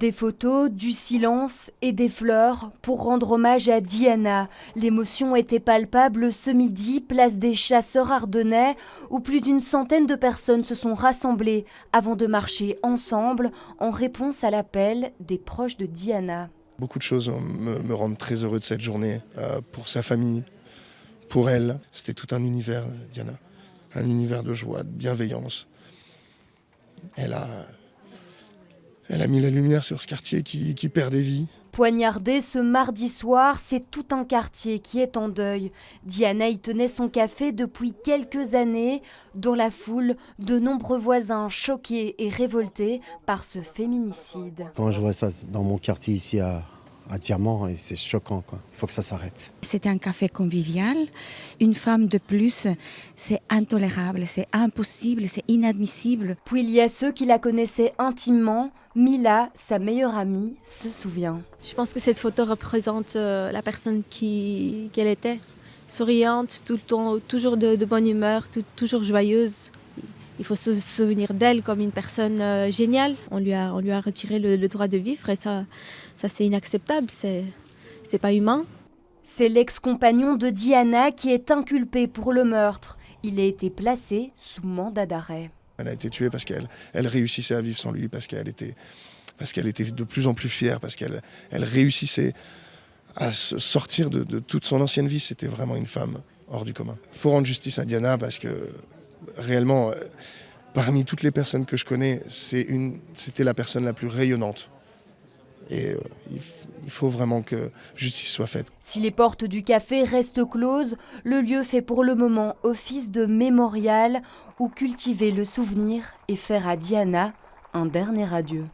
Des photos, du silence et des fleurs pour rendre hommage à Diana. L'émotion était palpable ce midi, place des Chasseurs ardennais, où plus d'une centaine de personnes se sont rassemblées avant de marcher ensemble en réponse à l'appel des proches de Diana. Beaucoup de choses me rendent très heureux de cette journée, pour sa famille, pour elle. C'était tout un univers, Diana, un univers de joie, de bienveillance. Elle a mis la lumière sur ce quartier qui perd des vies. Poignardée ce mardi soir, c'est tout un quartier qui est en deuil. Diana y tenait son café depuis quelques années. Dans la foule, de nombreux voisins choqués et révoltés par ce féminicide. Quand je vois ça dans mon quartier ici à Tirement, c'est choquant, quoi. Il faut que ça s'arrête. C'était un café convivial. Une femme de plus, c'est intolérable, c'est impossible, c'est inadmissible. Puis il y a ceux qui la connaissaient intimement. Mila, sa meilleure amie, se souvient. Je pense que cette photo représente la personne qu'elle était. Souriante, tout le temps, toujours de bonne humeur, toujours joyeuse. Il faut se souvenir d'elle comme une personne géniale. On lui a retiré le droit de vivre et ça c'est inacceptable, c'est pas humain. C'est l'ex-compagnon de Diana qui est inculpé pour le meurtre. Il a été placé sous mandat d'arrêt. Elle a été tuée parce qu'elle réussissait à vivre sans lui, parce qu'elle était de plus en plus fière, parce qu'elle réussissait à se sortir de toute son ancienne vie. C'était vraiment une femme hors du commun. Il faut rendre justice à Diana parce que réellement, parmi toutes les personnes que je connais, c'était la personne la plus rayonnante. Et il faut vraiment que justice soit faite. Si les portes du café restent closes, le lieu fait pour le moment office de mémorial où cultiver le souvenir et faire à Diana un dernier adieu.